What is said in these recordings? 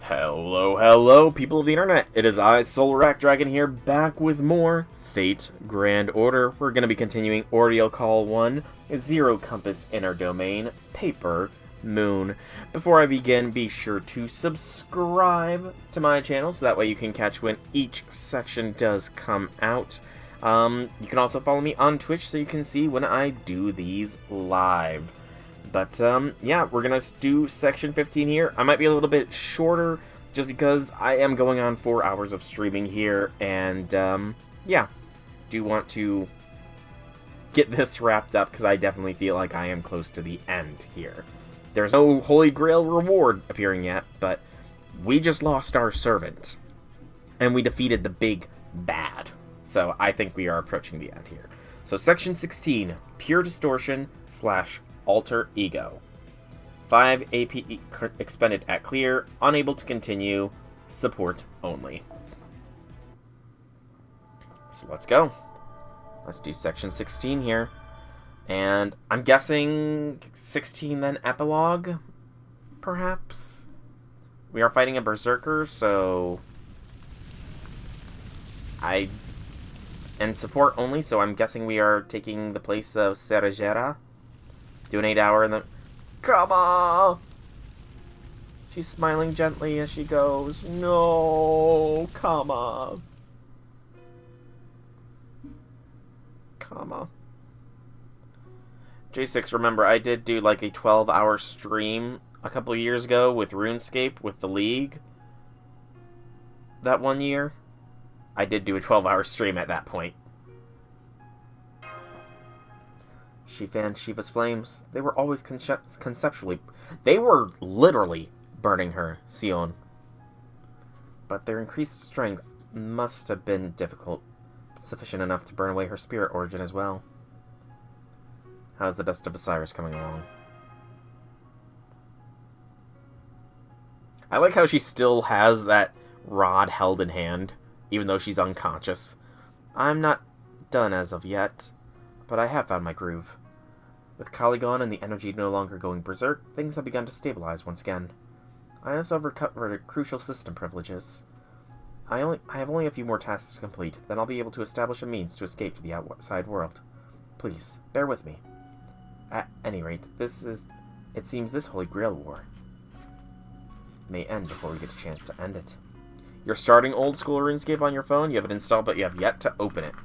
Hello, hello, people of the internet. It is I, Solar Dragon here, back with more Fate Grand Order. We're going to be continuing Ordeal Call 1, Zero Compass Inner Domain, Paper Moon. Before I begin, be sure to subscribe to my channel, so that way you can catch when each section does come out. You can also follow me on Twitch so you can see when I do these live. But, yeah, we're gonna do section 15 here. I might be a little bit shorter, just because I am going on 4 hours of streaming here, and, yeah, do want to get this wrapped up, because I definitely feel like I am close to the end here. There's no Holy Grail reward appearing yet, but we just lost our servant, and we defeated the big bad. So I think we are approaching the end here. So section 16, Pure Distortion / Alter Ego. 5 AP expended at clear, unable to continue, support only. So let's go. Let's do section 16 here. And I'm guessing 16 then epilogue, perhaps? We are fighting a berserker, so and support only, so I'm guessing we are taking the place of Sergera. Do an 8-hour and then... Come on! She's smiling gently as she goes. No, come on. Come on. J6, remember, I did do like a 12-hour stream a couple years ago with RuneScape, with the League. That one year. I did do a 12-hour stream at that point. She fanned Shiva's flames. They were always conceptually... They were literally burning her, Sion. But their increased strength must have been difficult, but sufficient enough to burn away her spirit origin as well. How's the Dust of Osiris coming along? I like how she still has that rod held in hand, even though she's unconscious. I'm not done as of yet, but I have found my groove. With Kali gone and the energy no longer going berserk, things have begun to stabilize once again. I also have recovered crucial system privileges. I have only a few more tasks to complete, then I'll be able to establish a means to escape to the outside world. Please, bear with me. At any rate, it seems this Holy Grail War may end before we get a chance to end it. You're starting old school RuneScape on your phone, you have it installed, but you have yet to open it.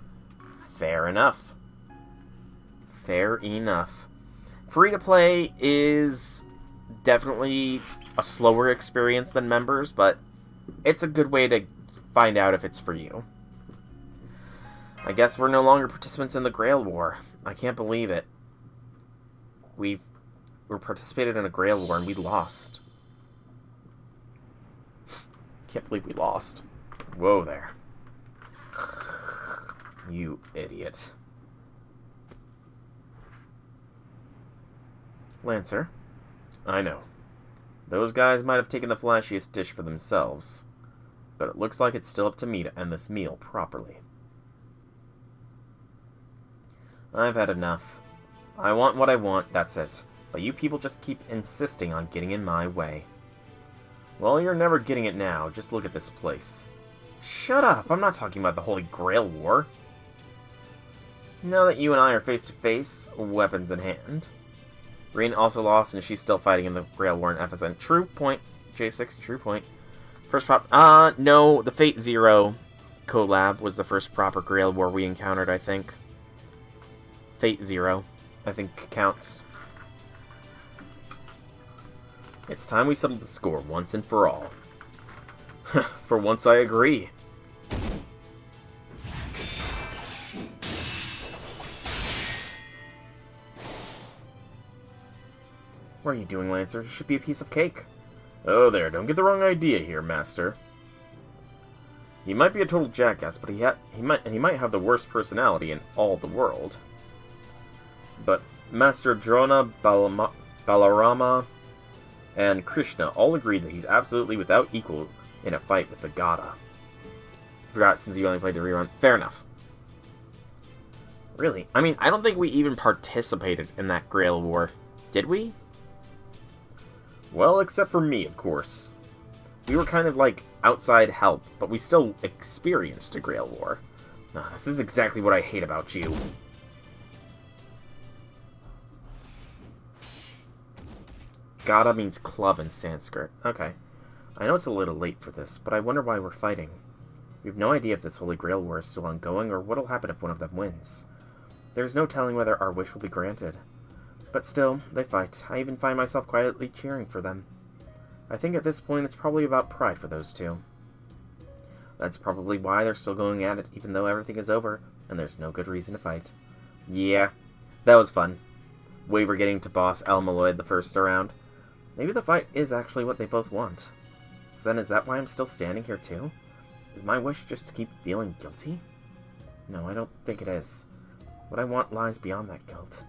Fair enough. Fair enough. Free-to-play is definitely a slower experience than members, but it's a good way to find out if it's for you. I guess we're no longer participants in the Grail War. I can't believe it. We participated in a Grail War and we lost. Can't believe we lost. Whoa there. You idiot. Lancer. I know. Those guys might have taken the flashiest dish for themselves, but it looks like it's still up to me to end this meal properly. I've had enough. I want what I want, that's it. But you people just keep insisting on getting in my way. Well, you're never getting it now. Just look at this place. Shut up! I'm not talking about the Holy Grail War. Now that you and I are face to face, weapons in hand. Reen also lost, and she's still fighting in the Grail War in FSN. True point, J6, true point. First prop... no, the Fate Zero collab was the first proper Grail War we encountered, I think. Fate Zero, I think, counts. It's time we settled the score once and for all. For once I agree. What are you doing, Lancer? It should be a piece of cake. Oh there, don't get the wrong idea here, Master. He might be a total jackass, but he might have the worst personality in all the world. But Master Drona, Balarama, and Krishna all agreed that he's absolutely without equal in a fight with the Gada. Forgot since you only played the rerun. Fair enough. Really? I mean, I don't think we even participated in that Grail War. Did we? Well, except for me, of course. We were kind of like outside help, but we still experienced a Grail War. Oh, this is exactly what I hate about you. Gada means club in Sanskrit. Okay. I know it's a little late for this, but I wonder why we're fighting. We have no idea if this Holy Grail War is still ongoing, or what'll happen if one of them wins. There's no telling whether our wish will be granted. But still, they fight. I even find myself quietly cheering for them. I think at this point it's probably about pride for those two. That's probably why they're still going at it, even though everything is over, and there's no good reason to fight. Yeah, that was fun. Waver getting to boss El Maloid the first round. Maybe the fight is actually what they both want. So then is that why I'm still standing here too? Is my wish just to keep feeling guilty? No, I don't think it is. What I want lies beyond that guilt.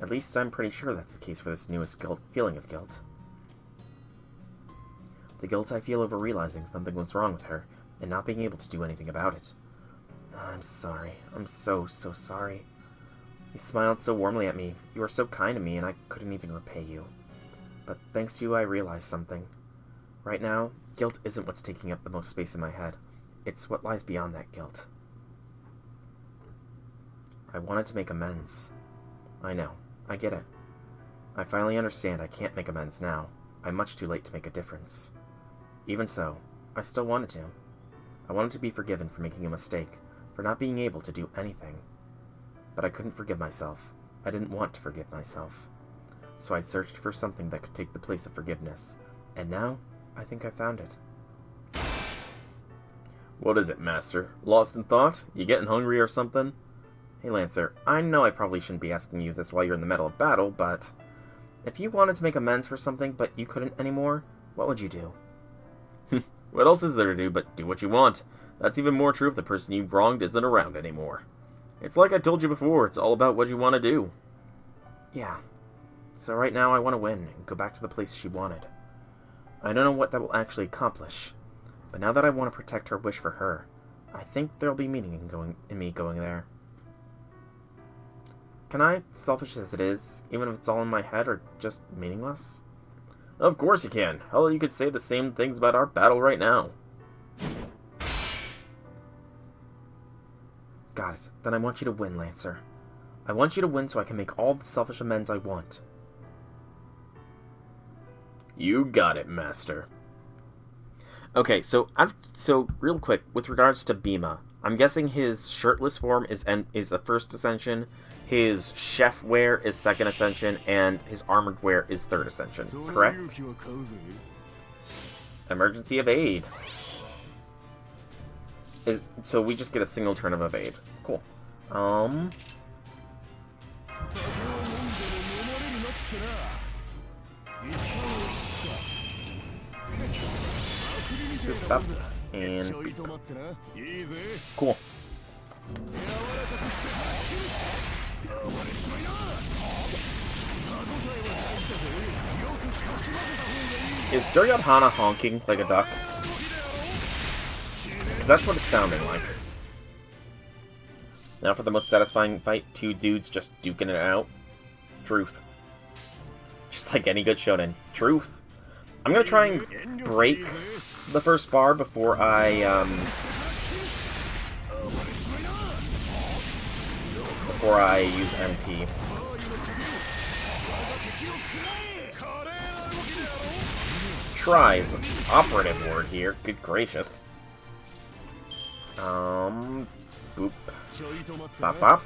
At least I'm pretty sure that's the case for this newest feeling of guilt. The guilt I feel over realizing something was wrong with her, and not being able to do anything about it. I'm sorry. I'm so sorry. You smiled so warmly at me. You were so kind to me, and I couldn't even repay you. But thanks to you, I realized something. Right now, guilt isn't what's taking up the most space in my head. It's what lies beyond that guilt. I wanted to make amends. I know. I get it. I finally understand I can't make amends now. I'm much too late to make a difference. Even so, I still wanted to. I wanted to be forgiven for making a mistake, for not being able to do anything. But I couldn't forgive myself. I didn't want to forgive myself. So I searched for something that could take the place of forgiveness. And now, I think I found it. What is it, Master? Lost in thought? You getting hungry or something? Hey, Lancer, I know I probably shouldn't be asking you this while you're in the middle of battle, but... if you wanted to make amends for something, but you couldn't anymore, what would you do? What else is there to do but do what you want? That's even more true if the person you've wronged isn't around anymore. It's like I told you before, it's all about what you want to do. Yeah. So right now I want to win and go back to the place she wanted. I don't know what that will actually accomplish, but now that I want to protect her wish for her, I think there'll be meaning in me going there. Can I, selfish as it is, even if it's all in my head or just meaningless? Of course you can. Hell, you could say the same things about our battle right now. Got it. Then I want you to win, Lancer. I want you to win so I can make all the selfish amends I want. You got it, Master. Okay, so real quick, with regards to Bhima, I'm guessing his shirtless form is a first ascension, his chef wear is second ascension, and his armored wear is third ascension, correct? Emergency evade. So we just get a single turn of evade. Cool. Up and cool. Is Duryodhana honking like a duck? Because that's what it's sounding like. Now for the most satisfying fight, two dudes just duking it out. Truth. Just like any good shonen. Truth. I'm gonna try and break the first bar before I use MP. Try is the operative word here. Good gracious. Boop. Bop bop.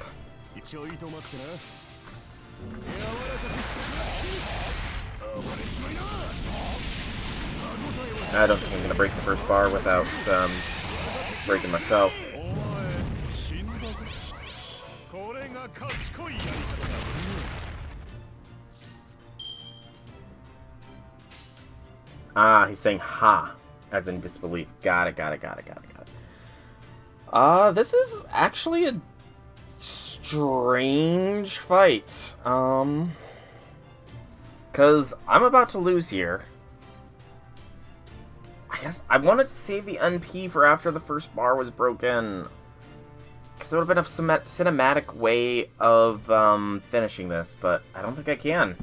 I don't think I'm gonna break the first bar without breaking myself. Ah, he's saying ha, as in disbelief. Got it. This is actually a strange fight. Cause I'm about to lose here. I guess I wanted to save the NP for after the first bar was broken. Because it would have been a cinematic way of finishing this, but I don't think I can.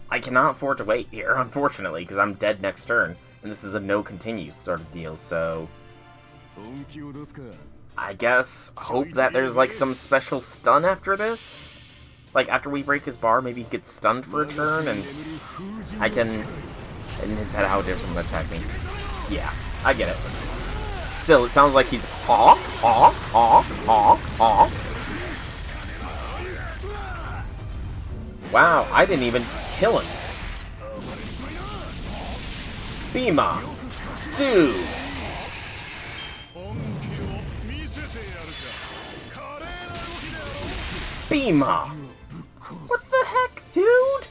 I cannot afford to wait here, unfortunately, because I'm dead next turn. And this is a no continue sort of deal, so... I guess hope that there's like some special stun after this? Like after we break his bar, maybe he gets stunned for a turn and I can... in his head, how dare someone attack me? Yeah, I get it. Still, it sounds like he's honk, honk, honk, honk, honk. Wow, I didn't even kill him. Bima! Dude! Bima! What the heck, dude?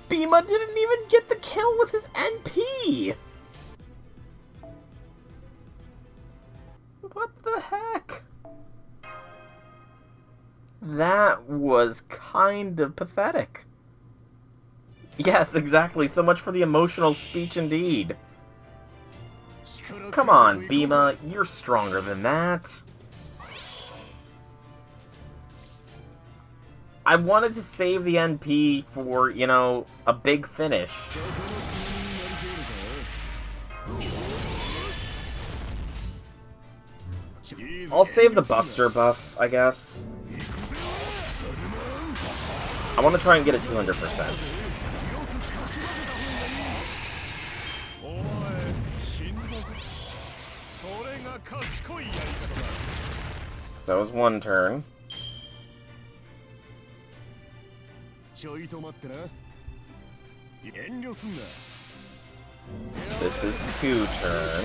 Bima didn't even get the kill with his NP! What the heck? That was kind of pathetic. Yes, exactly. So much for the emotional speech indeed. Come on, Bima. You're stronger than that. I wanted to save the NP for, you know, a big finish. I'll save the Buster buff, I guess. I want to try and get it 200%. So that was one turn. This is two turn.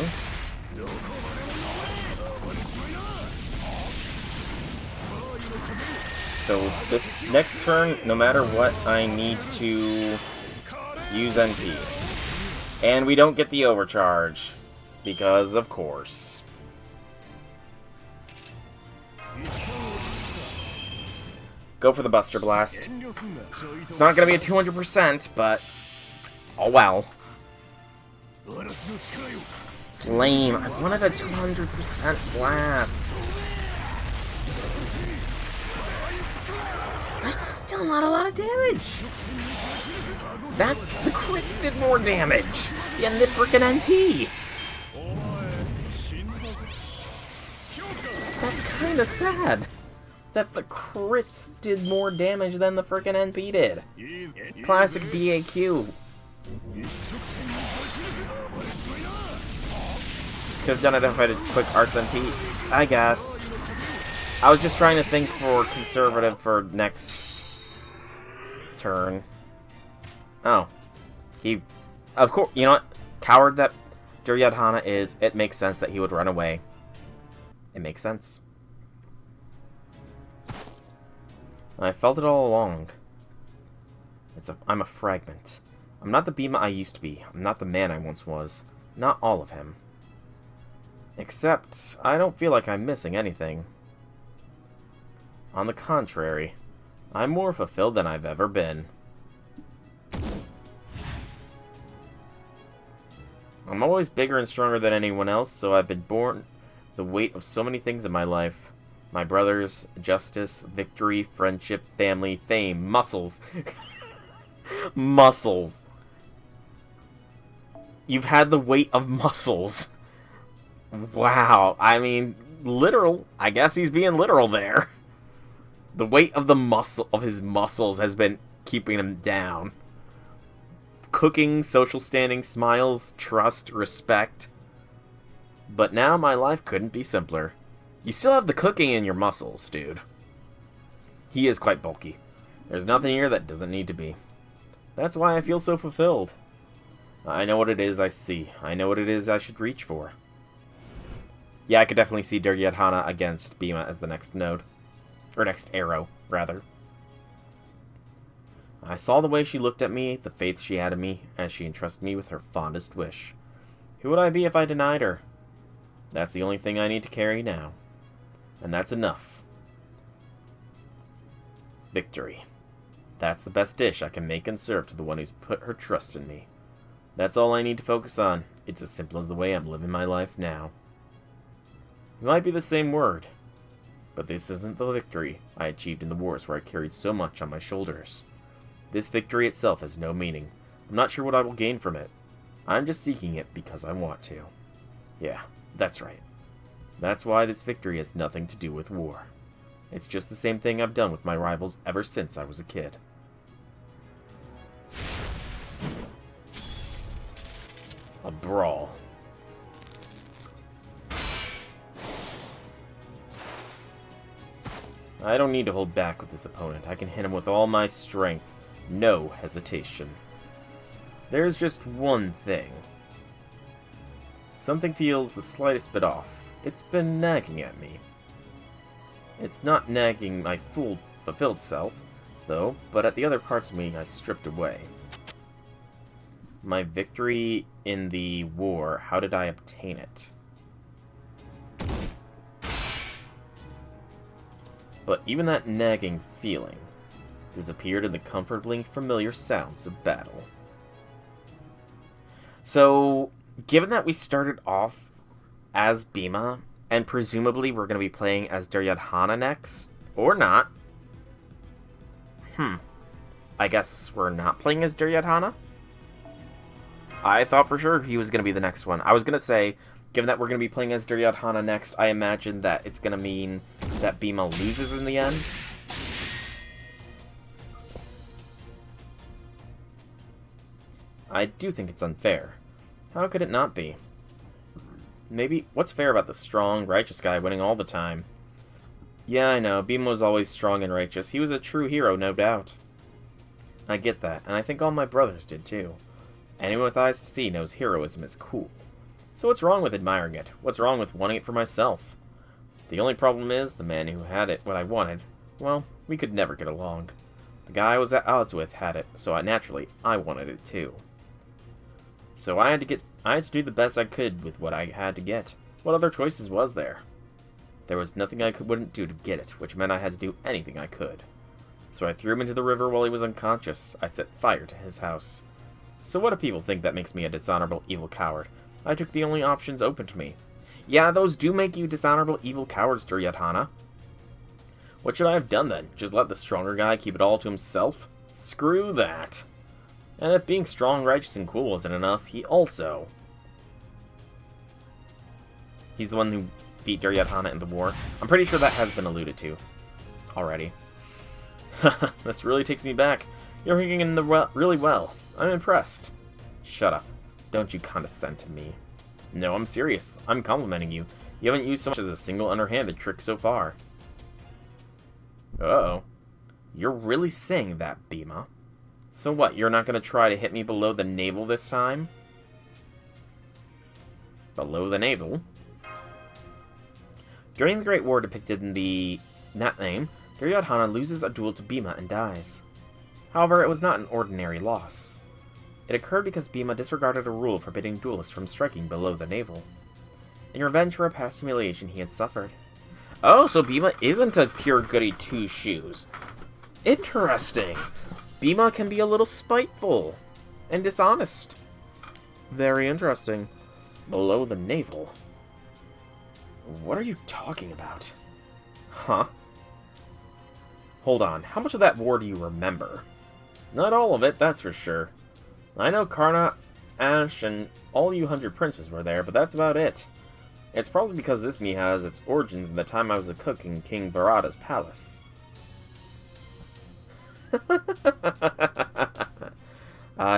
So this next turn, no matter what, I need to use NP. And we don't get the overcharge. Because, of course. Go for the Buster Blast. It's not going to be a 200%, but... oh well. It's lame. I wanted a 200% blast. That's still not a lot of damage. That's... the crits did more damage than the frickin' NP. That's kinda sad. That the crits did more damage than the frickin' NP did. Classic BAQ. Could have done it if I did quick arts NP, I guess. I was just trying to think for conservative for next turn. Oh. He... of course, you know what? Coward that Duryodhana is, it makes sense that he would run away. It makes sense. I felt it all along. I'm a fragment. I'm not the Bima I used to be. I'm not the man I once was. Not all of him. Except, I don't feel like I'm missing anything. On the contrary, I'm more fulfilled than I've ever been. I'm always bigger and stronger than anyone else, so I've been born the weight of so many things in my life. My brothers, justice, victory, friendship, family, fame, muscles. Muscles. You've had the weight of muscles. Wow. I mean, literal. I guess he's being literal there. The weight of the muscle of his muscles has been keeping him down. Cooking, social standing, smiles, trust, respect. But now my life couldn't be simpler. You still have the cooking in your muscles, dude. He is quite bulky. There's nothing here that doesn't need to be. That's why I feel so fulfilled. I know what it is I see. I know what it is I should reach for. Yeah, I could definitely see Duryodhana against Bima as the next node. Or next arrow, rather. I saw the way she looked at me, the faith she had in me, as she entrusted me with her fondest wish. Who would I be if I denied her? That's the only thing I need to carry now. And that's enough. Victory. That's the best dish I can make and serve to the one who's put her trust in me. That's all I need to focus on. It's as simple as the way I'm living my life now. It might be the same word, but this isn't the victory I achieved in the wars where I carried so much on my shoulders. This victory itself has no meaning. I'm not sure what I will gain from it. I'm just seeking it because I want to. Yeah, that's right. That's why this victory has nothing to do with war. It's just the same thing I've done with my rivals ever since I was a kid. A brawl. I don't need to hold back with this opponent. I can hit him with all my strength. No hesitation. There's just one thing. Something feels the slightest bit off. It's been nagging at me. It's not nagging my fulfilled self, though, but at the other parts of me I stripped away. My victory in the war, how did I obtain it? But even that nagging feeling disappeared in the comfortably familiar sounds of battle. So, given that we started off as Bhima, and presumably we're going to be playing as Duryodhana next, or not. I guess we're not playing as Duryodhana? I thought for sure he was going to be the next one. I was going to say, given that we're going to be playing as Duryodhana next, I imagine that it's going to mean that Bhima loses in the end. I do think it's unfair. How could it not be? Maybe, what's fair about the strong, righteous guy winning all the time? Yeah, I know, Bhima was always strong and righteous. He was a true hero, no doubt. I get that, and I think all my brothers did too. Anyone with eyes to see knows heroism is cool. So what's wrong with admiring it? What's wrong with wanting it for myself? The only problem is, the man who had it, what I wanted, well, we could never get along. The guy I was at odds with had it, so naturally, I wanted it too. So I had to do the best I could with what I had to get. What other choices was there? There was nothing I wouldn't do to get it, which meant I had to do anything I could. So I threw him into the river while he was unconscious. I set fire to his house. So what if people think that makes me a dishonorable evil coward? I took the only options open to me. Yeah, those do make you dishonorable evil cowards, Duryodhana. What should I have done then? Just let the stronger guy keep it all to himself? Screw that. And if being strong, righteous, and cool wasn't enough, he's the one who beat Duryodhana in the war. I'm pretty sure that has been alluded to already. This really takes me back. You're hanging really well. I'm impressed. Shut up. Don't you condescend to me. No, I'm serious. I'm complimenting you. You haven't used so much as a single underhanded trick so far. Uh-oh. You're really saying that, Bhima? So what, you're not going to try to hit me below the navel this time? Below the navel? During the Great War depicted in that name, Duryodhana loses a duel to Bhima and dies. However, it was not an ordinary loss. It occurred because Bhima disregarded a rule forbidding duelists from striking below the navel, in revenge for a past humiliation he had suffered. Oh, so Bhima isn't a pure goody two-shoes. Interesting. Bhima can be a little spiteful and dishonest. Very interesting. Below the navel. What are you talking about? Huh? Hold on, how much of that war do you remember? Not all of it, that's for sure. I know Karna, Ash, and all you 100 princes were there, but that's about it. It's probably because this me has its origins in the time I was a cook in King Bharata's palace.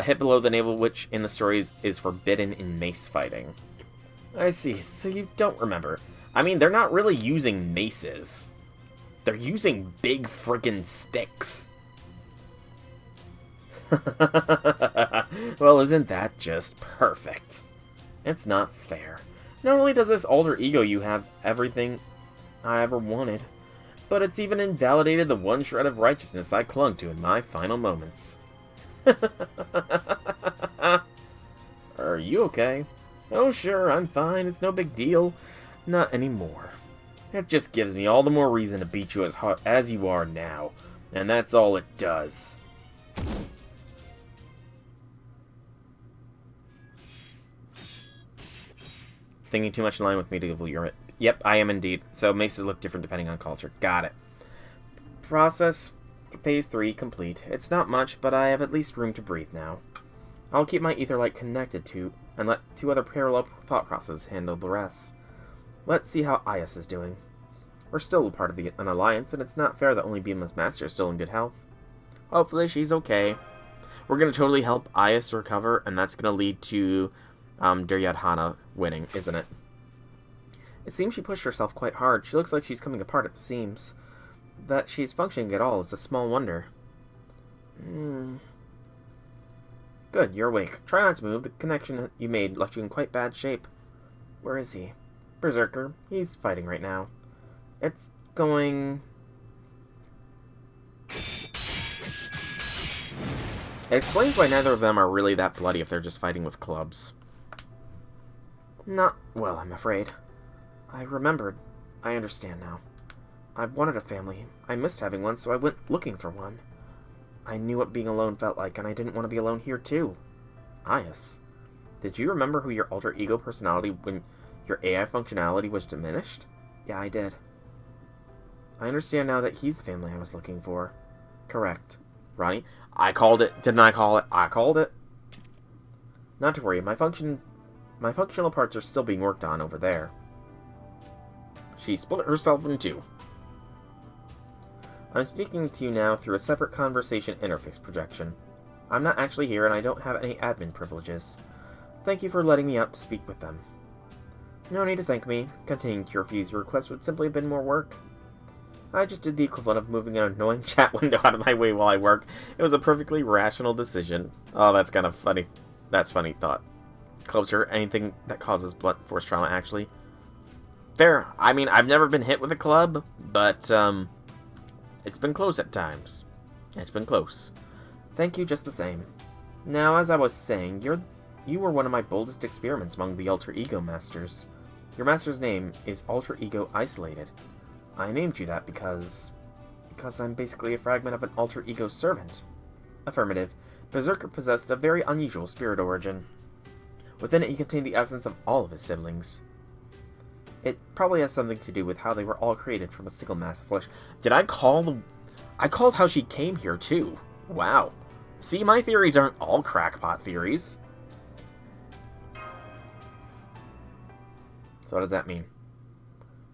Hit below the navel, which in the stories is forbidden in mace fighting. I see, so you don't remember. I mean, they're not really using maces. They're using big friggin' sticks. Well, isn't that just perfect? It's not fair. Not only does this alter ego you have everything I ever wanted, but it's even invalidated the one shred of righteousness I clung to in my final moments. Are you okay? Oh, sure, I'm fine. It's no big deal. Not anymore. It just gives me all the more reason to beat you as hard as you are now. And that's all it does. Thinking too much in line with medieval Europe. Yep, I am indeed. So maces look different depending on culture. Got it. Process phase 3 complete. It's not much, but I have at least room to breathe now. I'll keep my ether light connected to, and let 2 other parallel thought processes handle the rest. Let's see how Ias is doing. We're still a part of an alliance, and it's not fair that only Beamless Master is still in good health. Hopefully she's okay. We're going to totally help Ias recover, and that's going to lead to Duryodhana winning, isn't it? It seems she pushed herself quite hard. She looks like she's coming apart at the seams. That she's functioning at all is a small wonder. Good, you're awake. Try not to move. The connection you made left you in quite bad shape. Where is he? Berserker. He's fighting right now. It's going... It explains why neither of them are really that bloody if they're just fighting with clubs. Not well, I'm afraid. I remembered. I understand now. I wanted a family. I missed having one, so I went looking for one. I knew what being alone felt like, and I didn't want to be alone here, too. Ias, did you remember who your alter ego personality when your AI functionality was diminished? Yeah, I did. I understand now that he's the family I was looking for. Correct. Ronnie, I called it. Didn't I call it? I called it. Not to worry, my functional parts are still being worked on over there. She split herself in 2. I'm speaking to you now through a separate conversation interface projection. I'm not actually here, and I don't have any admin privileges. Thank you for letting me out to speak with them. No need to thank me. Continuing to refuse your request would simply have been more work. I just did the equivalent of moving an annoying chat window out of my way while I work. It was a perfectly rational decision. Oh, that's kind of funny. That's funny thought. Closer, anything that causes blunt force trauma, actually. Fair. I mean, I've never been hit with a club, but, it's been close at times. It's been close. Thank you just the same. Now, as I was saying, you were one of my boldest experiments among the Alter Ego Masters. Your master's name is Alter Ego Isolated. I named you that because I'm basically a fragment of an Alter Ego servant. Affirmative. Berserker possessed a very unusual spirit origin. Within it, he contained the essence of all of his siblings. It probably has something to do with how they were all created from a single mass of flesh. Did I call I called how she came here, too. Wow. See, my theories aren't all crackpot theories. So what does that mean?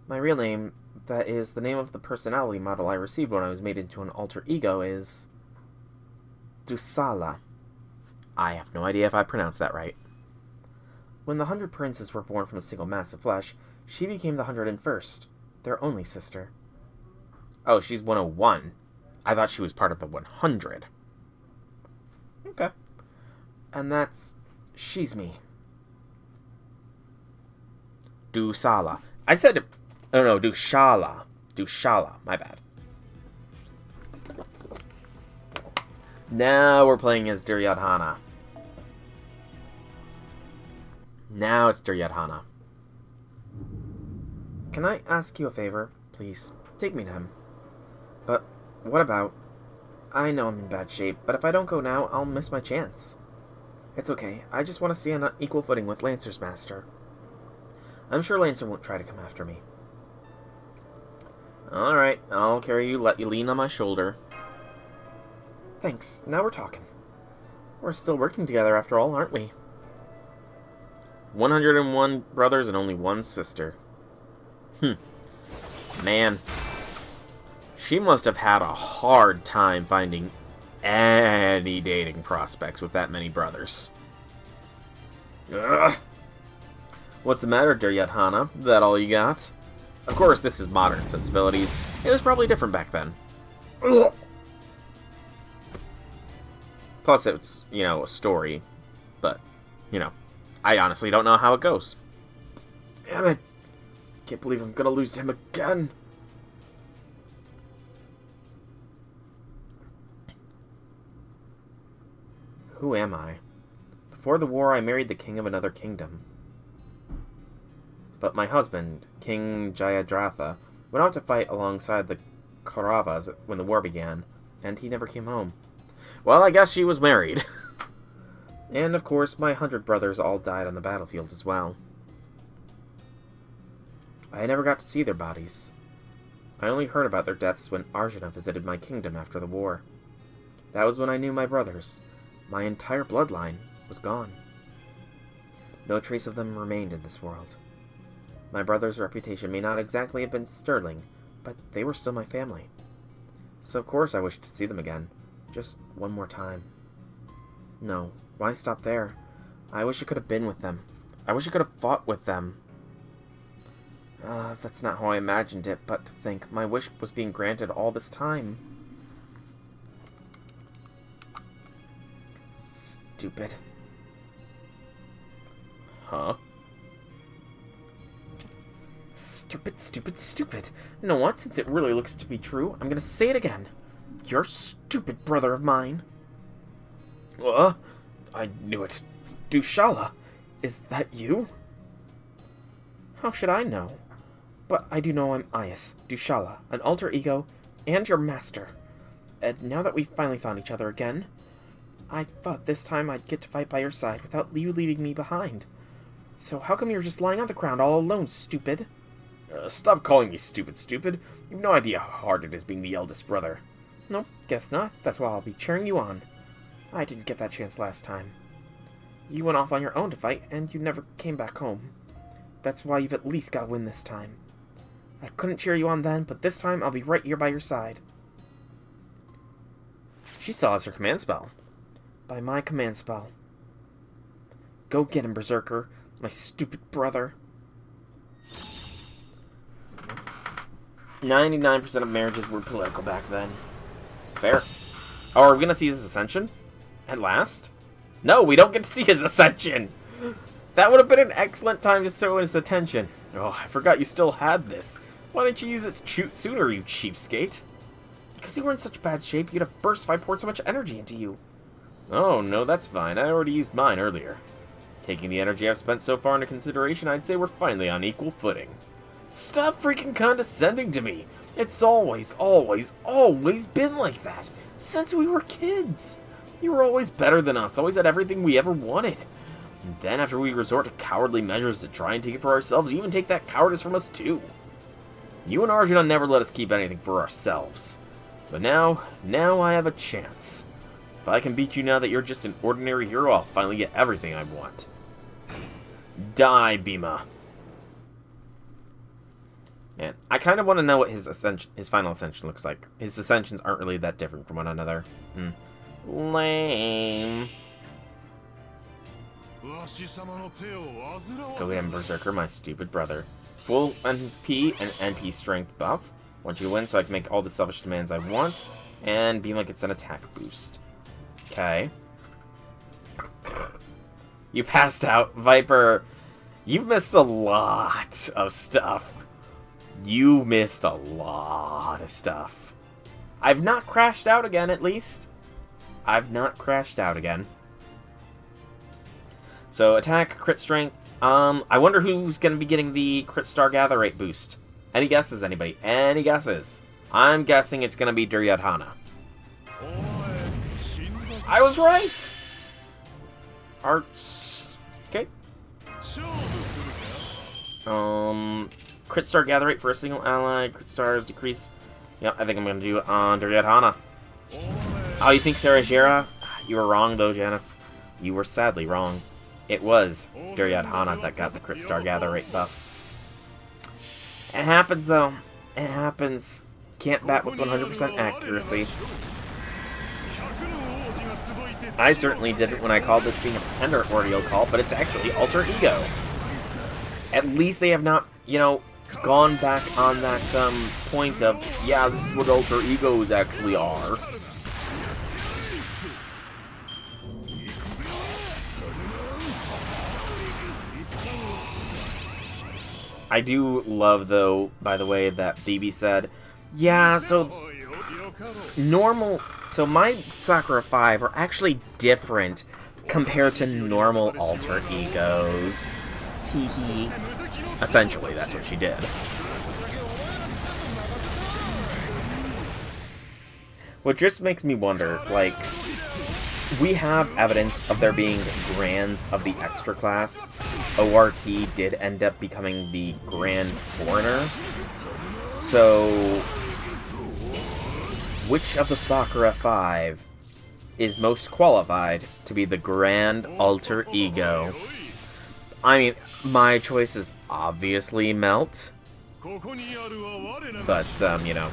My real name, that is, the name of the personality model I received when I was made into an alter ego, is... Dusala. I have no idea if I pronounced that right. When the 100 princes were born from a single mass of flesh, she became the 101st, their only sister. Oh, she's 101. I thought she was part of the 100. Okay. And she's me. Dusala. I said, oh no, Dushala. Dushala, my bad. Now we're playing as Duryodhana. Now it's Duryodhana. Can I ask you a favor? Please, take me to him. But what about... I know I'm in bad shape, but if I don't go now, I'll miss my chance. It's okay, I just want to stay on an equal footing with Lancer's master. I'm sure Lancer won't try to come after me. Alright, I'll carry you, let you lean on my shoulder. Thanks, now we're talking. We're still working together after all, aren't we? 101 brothers and only one sister. Man. She must have had a hard time finding any dating prospects with that many brothers. Ugh. What's the matter, Duryodhana? That all you got? Of course, this is modern sensibilities. It was probably different back then. Ugh. Plus, it's, a story. But, I honestly don't know how it goes. Damn it. Can't believe I'm gonna lose to him again. Who am I? Before the war, I married the king of another kingdom. But my husband, King Jayadratha, went out to fight alongside the Kauravas when the war began, and he never came home. Well, I guess she was married. And, of course, my 100 brothers all died on the battlefield as well. I never got to see their bodies. I only heard about their deaths when Arjuna visited my kingdom after the war. That was when I knew my brothers, my entire bloodline, was gone. No trace of them remained in this world. My brother's reputation may not exactly have been sterling, but they were still my family. So of course I wished to see them again. Just one more time. No, why stop there? I wish I could have been with them. I wish I could have fought with them. That's not how I imagined it, but to think my wish was being granted all this time. Stupid. Huh? Stupid, stupid, stupid. You know what? Since it really looks to be true, I'm gonna say it again. You're stupid, brother of mine. I knew it. Dushala, is that you? How should I know? But I do know I'm Ias, Dushala, an alter ego, and your master. And now that we've finally found each other again, I thought this time I'd get to fight by your side without you leaving me behind. So how come you're just lying on the ground all alone, stupid? Stop calling me stupid. You've no idea how hard it is being the eldest brother. Nope, guess not. That's why I'll be cheering you on. I didn't get that chance last time. You went off on your own to fight, and you never came back home. That's why you've at least got to win this time. I couldn't cheer you on then, but this time I'll be right here by your side. She still has her command spell. By my command spell. Go get him, Berserker, my stupid brother. 99% of marriages were political back then. Fair. Oh, are we gonna see his ascension? At last? No, we don't get to see his ascension! That would have been an excellent time to show his attention. Oh, I forgot you still had this. Why didn't you use it sooner, you cheapskate? Because you were in such bad shape, you'd have burst if I poured so much energy into you. Oh, no, that's fine. I already used mine earlier. Taking the energy I've spent so far into consideration, I'd say we're finally on equal footing. Stop freaking condescending to me! It's always been like that. Since we were kids. You were always better than us, always had everything we ever wanted. And then after we resort to cowardly measures to try and take it for ourselves, you even take that cowardice from us too. You and Arjuna never let us keep anything for ourselves. But now I have a chance. If I can beat you now that you're just an ordinary hero, I'll finally get everything I want. Die, Bhima. Man, I kind of want to know what his final ascension looks like. His ascensions aren't really that different from one another. Lame. Go get him, Berserker, my stupid brother. Full MP and NP strength buff. Want you to win so I can make all the selfish demands I want. And Bhima gets an attack boost. Okay. You passed out, Viper. You missed a lot of stuff. You missed a lot of stuff. I've not crashed out again, at least. I've not crashed out again. So, attack, crit strength. I wonder who's going to be getting the crit star gather rate boost. Any guesses, anybody? Any guesses? I'm guessing it's going to be Duryodhana. I was right! Arts... Okay. Crit star gather rate for a single ally. Crit stars decrease. Yep, I think I'm going to do it on Duryodhana. Oh, you think Sarah Jera? You were wrong, though, Janice. You were sadly wrong. It was Duryodhana that got the crit star gather rate buff. It happens, though. It happens. Can't bat with 100% accuracy. I certainly didn't when I called this being a Pretender Ordeal Call, but it's actually Alter Ego. At least they have not, you know, gone back on that point of, yeah, this is what Alter Egos actually are. I do love, though, by the way, that BB said, yeah, so my Sakura 5 are actually different compared to normal alter egos. Teehee. Essentially, that's what she did. What just makes me wonder, like, we have evidence of there being Grands of the extra class. ORT did end up becoming the Grand Foreigner. So, which of the Sakura 5 is most qualified to be the grand alter ego? I mean, my choice is obviously Melt. But, you know,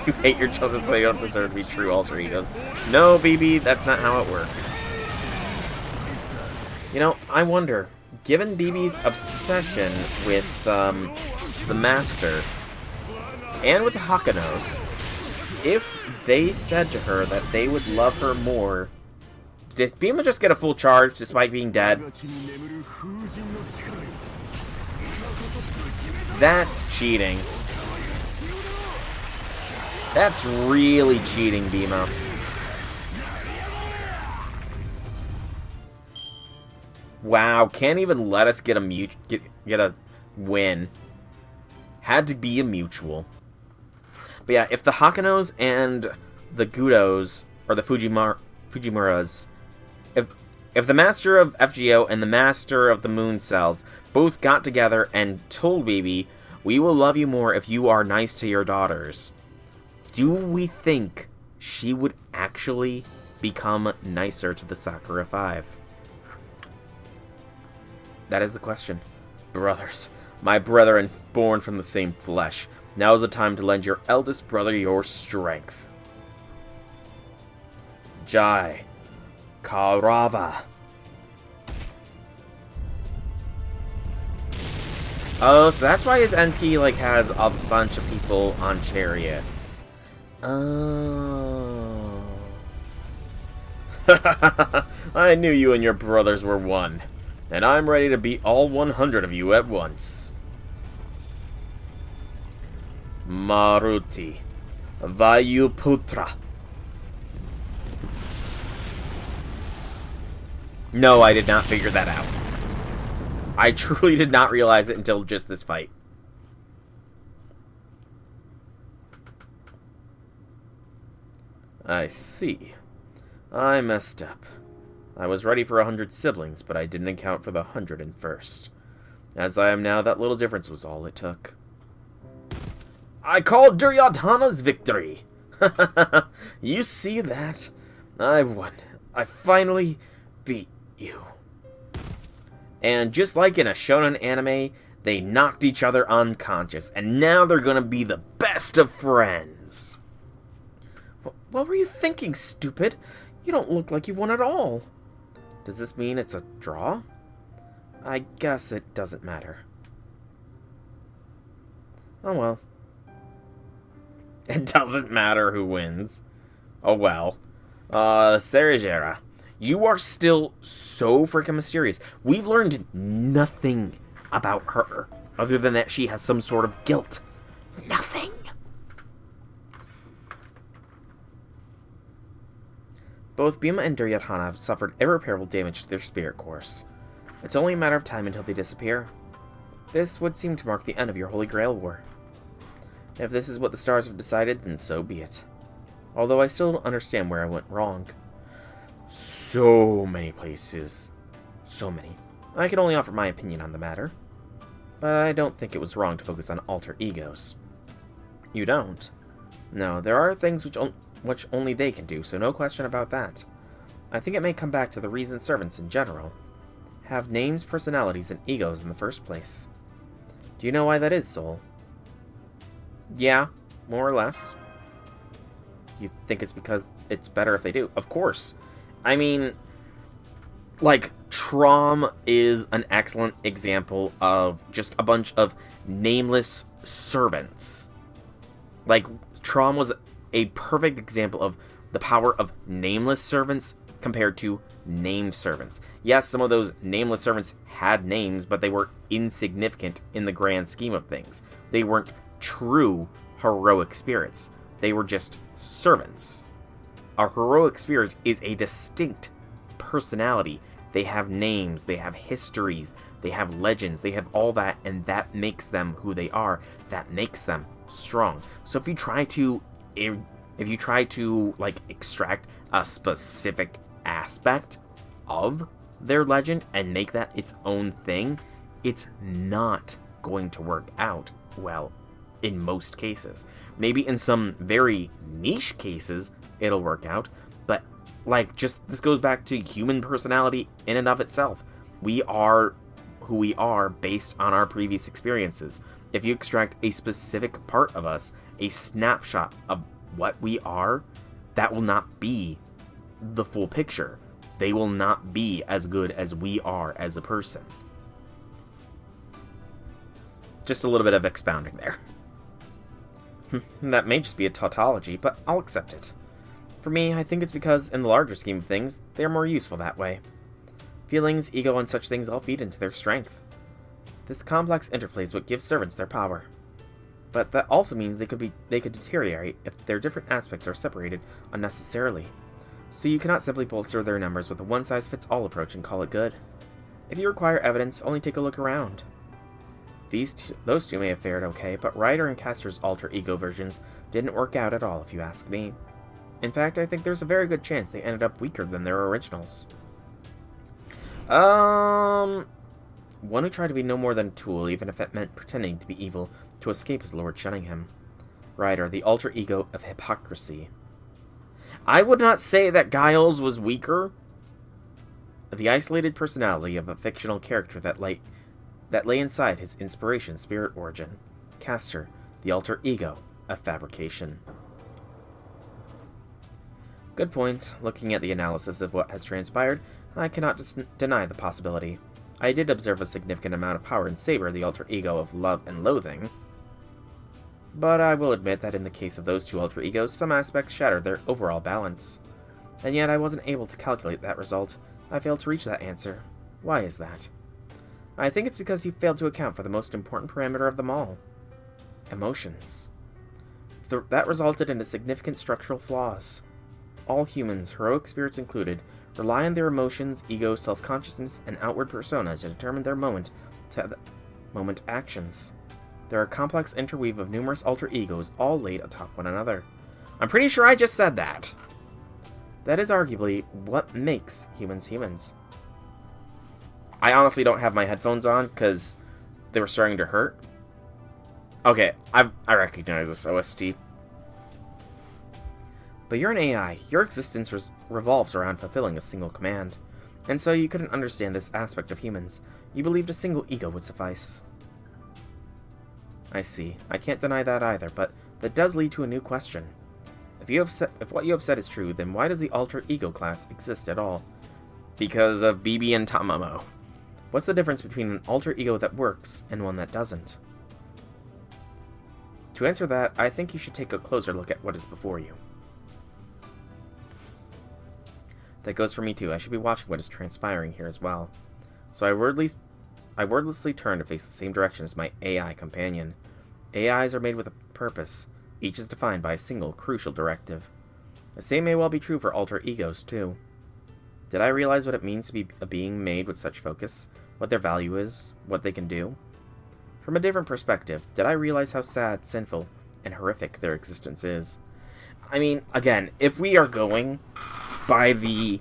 you hate your children so they don't deserve to be true alter egos. No, BB, that's not how it works. You know, I wonder, given BB's obsession with, the Master, and with the Hakanos, if they said to her that they would love her more, did Bima just get a full charge despite being dead? That's cheating. That's really cheating, Bima. Wow, can't even let us get a get a win. Had to be a mutual. But yeah, if the Hakanos and the Gudos, or the Fujimuras, if the Master of FGO and the Master of the Moon Cells both got together and told BB, we will love you more if you are nice to your daughters, do we think she would actually become nicer to the Sakura 5? That is the question. Brothers, my brethren born from the same flesh, now is the time to lend your eldest brother your strength. Jai Kaurava. Oh, so that's why his NP, like, has a bunch of people on chariots. Oh. I knew you and your brothers were one, and I'm ready to beat all 100 of you at once. Maruti Vayuputra. No, I did not figure that out. I truly did not realize it until just this fight. I see. I messed up. I was ready for 100 siblings, but I didn't account for the 101st. As I am now, that little difference was all it took. I called Duryodhana's victory! You see that? I've won. I finally beat you. And just like in a shonen anime, they knocked each other unconscious, and now they're gonna be the best of friends. What were you thinking, stupid? You don't look like you've won at all. Does this mean it's a draw? I guess it doesn't matter. Oh well. It doesn't matter who wins. Oh well. Serigera, you are still so freaking mysterious. We've learned nothing about her, other than that she has some sort of guilt. Nothing. Both Bima and Duryodhana have suffered irreparable damage to their spirit cores. It's only a matter of time until they disappear. This would seem to mark the end of your Holy Grail War. If this is what the stars have decided, then so be it. Although I still don't understand where I went wrong. So many places. So many. I can only offer my opinion on the matter. But I don't think it was wrong to focus on alter egos. You don't? No, there are things which only they can do, so no question about that. I think it may come back to the reason servants in general have names, personalities, and egos in the first place. Do you know why that is, Soul? Yeah, more or less. You think it's because it's better if they do? Of course. I mean, like, Trom is an excellent example of just a bunch of nameless servants. Like, Trom was a perfect example of the power of nameless servants compared to named servants. Yes, some of those nameless servants had names, but they were insignificant in the grand scheme of things. They weren't true heroic spirits. They were just servants. A heroic spirit is a distinct personality. They have names, they have histories, they have legends, they have all that, and that makes them who they are. That makes them strong. So if you try to like extract a specific aspect of their legend and make that its own thing, it's not going to work out well in most cases. Maybe in some very niche cases it'll work out, but Like, just, this goes back to human personality in and of itself. We are who we are based on our previous experiences. If you extract a specific part of us, a snapshot of what we are, that will not be the full picture. They will not be as good as we are as a person. Just a little bit of expounding there. That may just be a tautology, but I'll accept it. For me, I think it's because, in the larger scheme of things, they are more useful that way. Feelings, ego, and such things all feed into their strength. This complex interplay is what gives servants their power. But that also means they could deteriorate if their different aspects are separated unnecessarily. So you cannot simply bolster their numbers with a one-size-fits-all approach and call it good. If you require evidence, only take a look around. Those two may have fared okay, but Ryder and Castor's alter ego versions didn't work out at all, if you ask me. In fact, I think there's a very good chance they ended up weaker than their originals. One who tried to be no more than a tool, even if it meant pretending to be evil to escape his lord shunning him. Ryder, the alter ego of hypocrisy. I would not say that Giles was weaker. The isolated personality of a fictional character that lay inside his inspiration, spirit origin. Castor, the alter ego of fabrication. Good point. Looking at the analysis of what has transpired, I cannot deny the possibility. I did observe a significant amount of power in Saber, the alter ego of love and loathing. But I will admit that in the case of those two alter egos, some aspects shattered their overall balance. And yet I wasn't able to calculate that result. I failed to reach that answer. Why is that? I think it's because you failed to account for the most important parameter of them all. Emotions. That resulted in significant structural flaws. All humans, heroic spirits included, rely on their emotions, ego, self-consciousness, and outward persona to determine their moment-to-moment actions. There are a complex interweave of numerous alter egos, all laid atop one another. I'm pretty sure I just said that. That is arguably what makes humans humans. I honestly don't have my headphones on because they were starting to hurt. Okay, I recognize this OST. But you're an AI. Your existence revolves around fulfilling a single command. And so you couldn't understand this aspect of humans. You believed a single ego would suffice. I see. I can't deny that either, but that does lead to a new question. If what you have said is true, then why does the alter ego class exist at all? Because of BB and Tamamo. What's the difference between an alter ego that works and one that doesn't? To answer that, I think you should take a closer look at what is before you. That goes for me too. I should be watching what is transpiring here as well. So I wordlessly turn to face the same direction as my AI companion. AIs are made with a purpose. Each is defined by a single, crucial directive. The same may well be true for alter egos, too. Did I realize what it means to be a being made with such focus? What their value is? What they can do? From a different perspective, did I realize how sad, sinful, and horrific their existence is? I mean, again, if we are going by the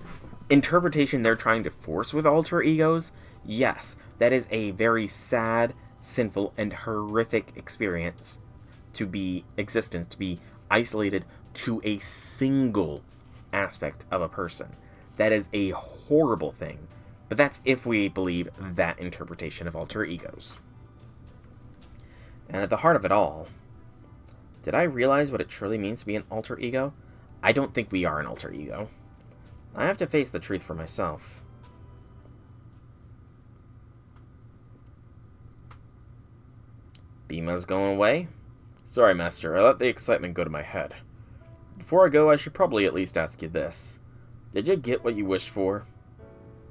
interpretation they're trying to force with alter egos, yes, that is a very sad, sinful, and horrific experience to be isolated to a single aspect of a person. That is a horrible thing. But that's if we believe that interpretation of alter egos. And at the heart of it all, did I realize what it truly means to be an alter ego? I don't think we are an alter ego. I have to face the truth for myself. Bima's going away? Sorry, Master, I let the excitement go to my head. Before I go, I should probably at least ask you this. Did you get what you wished for?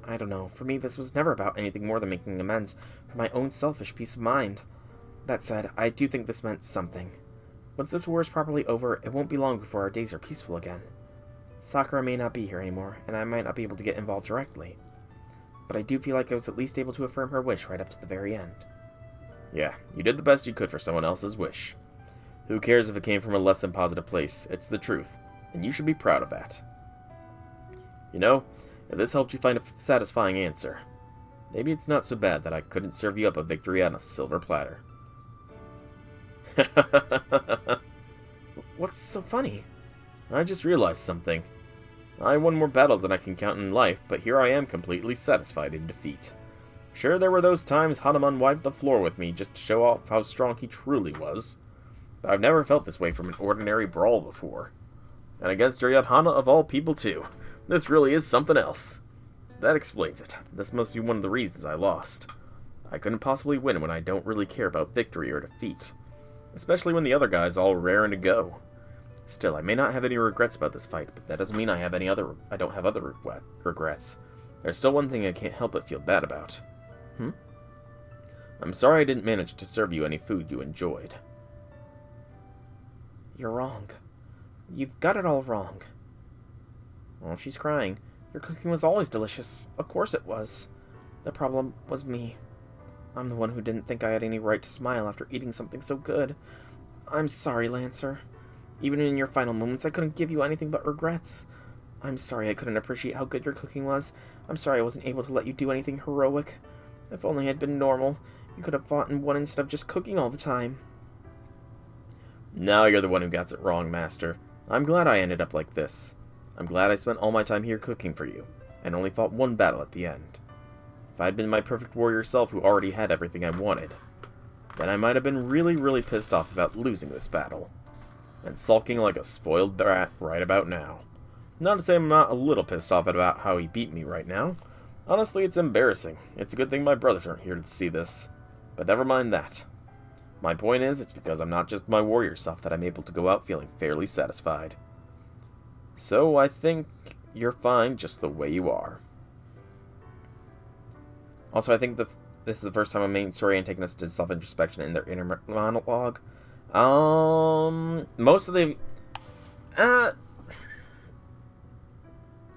I don't know. For me, this was never about anything more than making amends for my own selfish peace of mind. That said, I do think this meant something. Once this war is properly over, it won't be long before our days are peaceful again. Sakura may not be here anymore, and I might not be able to get involved directly. But I do feel like I was at least able to affirm her wish right up to the very end. Yeah, you did the best you could for someone else's wish. Who cares if it came from a less than positive place? It's the truth, and you should be proud of that. You know, if this helped you find a satisfying answer, maybe it's not so bad that I couldn't serve you up a victory on a silver platter. What's so funny? I just realized something. I won more battles than I can count in life, but here I am completely satisfied in defeat. Sure, there were those times Hanuman wiped the floor with me just to show off how strong he truly was, but I've never felt this way from an ordinary brawl before. And against Duryodhana of all people too. This really is something else. That explains it. This must be one of the reasons I lost. I couldn't possibly win when I don't really care about victory or defeat, especially when the other guy's all raring to go. Still, I may not have any regrets about this fight, but that doesn't mean I don't have other regrets. There's still one thing I can't help but feel bad about. I'm sorry I didn't manage to serve you any food you enjoyed. You're wrong. You've got it all wrong. Oh, she's crying. Your cooking was always delicious. Of course it was. The problem was me. I'm the one who didn't think I had any right to smile after eating something so good. I'm sorry, Lancer. Even in your final moments, I couldn't give you anything but regrets. I'm sorry I couldn't appreciate how good your cooking was. I'm sorry I wasn't able to let you do anything heroic. If only I had been normal, you could have fought and won instead of just cooking all the time. Now you're the one who gets it wrong, Master. I'm glad I ended up like this. I'm glad I spent all my time here cooking for you, and only fought one battle at the end. If I'd been my perfect warrior self who already had everything I wanted, then I might have been really pissed off about losing this battle, and sulking like a spoiled brat right about now. Not to say I'm not a little pissed off about how he beat me right now. Honestly, it's embarrassing. It's a good thing my brothers aren't here to see this. But never mind that. My point is, it's because I'm not just my warrior self that I'm able to go out feeling fairly satisfied. So I think you're fine just the way you are. Also, I think this is the first time a main story taking us to self-introspection in their inner monologue. Most of the...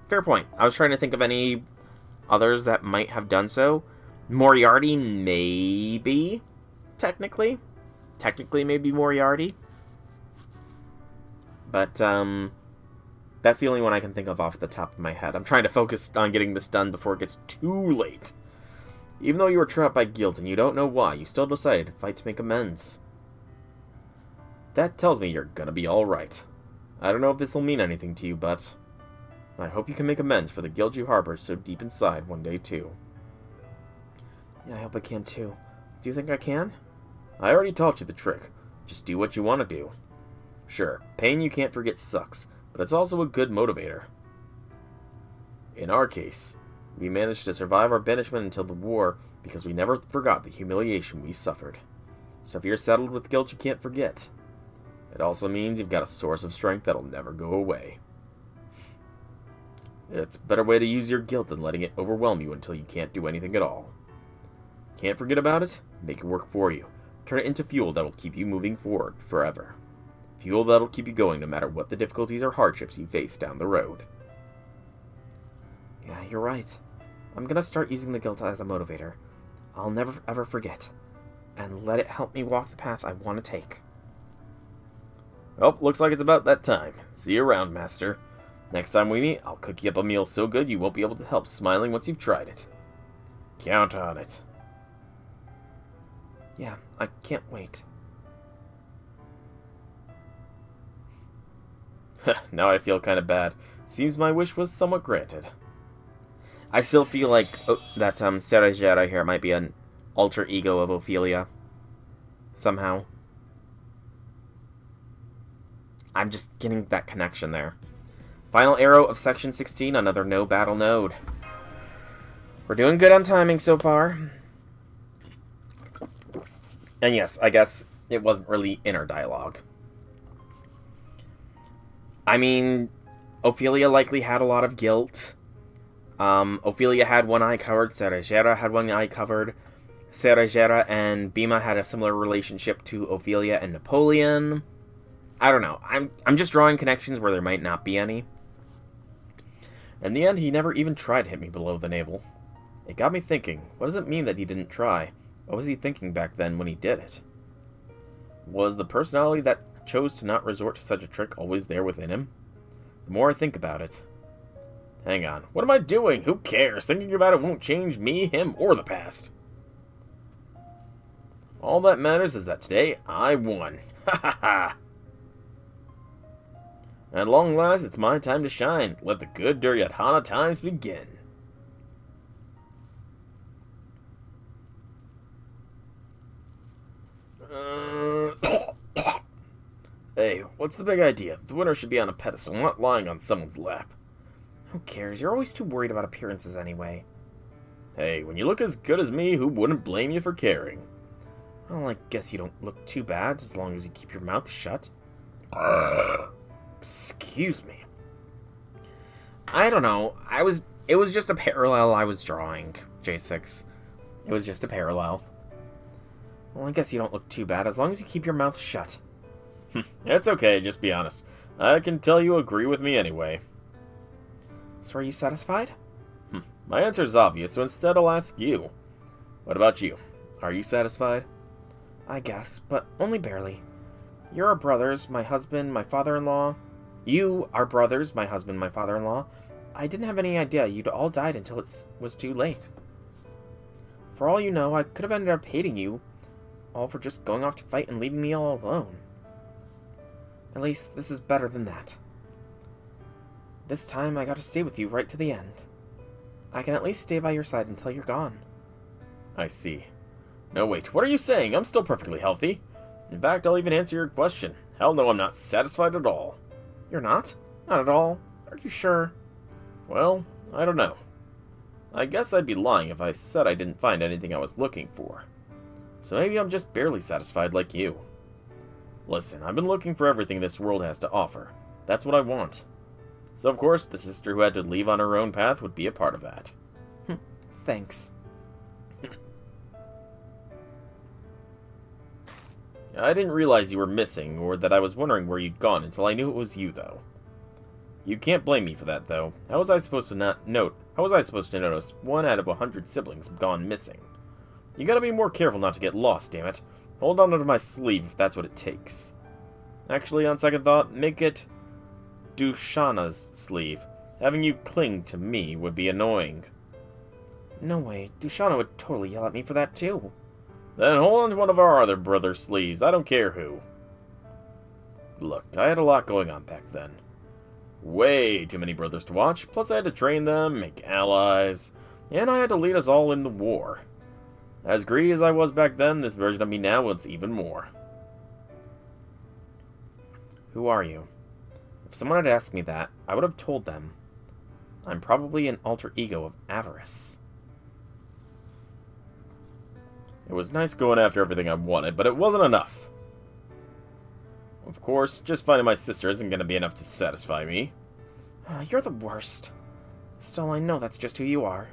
fair point. I was trying to think of any others that might have done so. Moriarty, maybe. Technically, maybe Moriarty. But, that's the only one I can think of off the top of my head. I'm trying to focus on getting this done before it gets too late. Even though you were trapped by guilt and you don't know why, you still decided to fight to make amends. That tells me you're gonna be alright. I don't know if this will mean anything to you, but I hope you can make amends for the guilt you harbor so deep inside one day, too. Yeah, I hope I can, too. Do you think I can? I already taught you the trick. Just do what you want to do. Sure, pain you can't forget sucks, but it's also a good motivator. In our case, we managed to survive our banishment until the war because we never forgot the humiliation we suffered. So if you're settled with guilt you can't forget, it also means you've got a source of strength that'll never go away. It's a better way to use your guilt than letting it overwhelm you until you can't do anything at all. Can't forget about it? Make it work for you. Turn it into fuel that'll keep you moving forward forever. Fuel that'll keep you going no matter what the difficulties or hardships you face down the road. Yeah, you're right. I'm gonna start using the guilt as a motivator. I'll never ever forget. And let it help me walk the path I want to take. Well, looks like it's about that time. See you around, Master. Next time we meet, I'll cook you up a meal so good you won't be able to help smiling once you've tried it. Count on it. Yeah, I can't wait. Now I feel kind of bad. Seems my wish was somewhat granted. I still feel like that Serajera here might be an alter ego of Ophelia. Somehow. I'm just getting that connection there. Final arrow of Section 16, another no battle node. We're doing good on timing so far. And yes, I guess it wasn't really inner dialogue. I mean, Ophelia likely had a lot of guilt. Ophelia had one eye covered, Serajera had one eye covered. Serajera and Bhima had a similar relationship to Ophelia and Napoleon. I don't know. I'm just drawing connections where there might not be any. In the end, he never even tried to hit me below the navel. It got me thinking, what does it mean that he didn't try? What was he thinking back then when he did it? Was the personality that chose to not resort to such a trick always there within him? The more I think about it... Hang on. What am I doing? Who cares? Thinking about it won't change me, him, or the past. All that matters is that today I won. Ha ha ha! At long last, it's my time to shine. Let the good Duryodhana times begin. Hey, what's the big idea? The winner should be on a pedestal, not lying on someone's lap. Who cares? You're always too worried about appearances anyway. Hey, when you look as good as me, who wouldn't blame you for caring? Well, I guess you don't look too bad, as long as you keep your mouth shut. Excuse me. I don't know. It was just a parallel I was drawing, J6. It was just a parallel. Well, I guess you don't look too bad, as long as you keep your mouth shut. It's okay, just be honest. I can tell you agree with me anyway. So are you satisfied? My answer is obvious, so instead I'll ask you. What about you? Are you satisfied? I guess, but only barely. You're our brothers, my husband, my father-in-law. You are brothers, my husband, my father-in-law. I didn't have any idea you'd all died until it was too late. For all you know, I could have ended up hating you, all for just going off to fight and leaving me all alone. At least, this is better than that. This time, I got to stay with you right to the end. I can at least stay by your side until you're gone. I see. No, wait, what are you saying? I'm still perfectly healthy. In fact, I'll even answer your question. Hell no, I'm not satisfied at all. You're not? Not at all? Are you sure? Well, I don't know. I guess I'd be lying if I said I didn't find anything I was looking for. So maybe I'm just barely satisfied like you. Listen, I've been looking for everything this world has to offer. That's what I want. So of course, the sister who had to leave on her own path would be a part of that. Thanks. I didn't realize you were missing, or that I was wondering where you'd gone until I knew it was you, though. You can't blame me for that, though. How was I supposed to notice 1 out of 100 siblings have gone missing? You gotta be more careful not to get lost, damn it. Hold on to my sleeve if that's what it takes. Actually, on second thought, make it Dushana's sleeve. Having you cling to me would be annoying. No way. Dushana would totally yell at me for that, too. Then hold on to one of our other brother's sleeves. I don't care who. Look, I had a lot going on back then. Way too many brothers to watch, plus I had to train them, make allies, and I had to lead us all in the war. As greedy as I was back then, this version of me now wants even more. Who are you? If someone had asked me that, I would have told them. I'm probably an alter ego of Avarice. It was nice going after everything I wanted, but it wasn't enough. Of course, just finding my sister isn't going to be enough to satisfy me. You're the worst. Still, I know that's just who you are.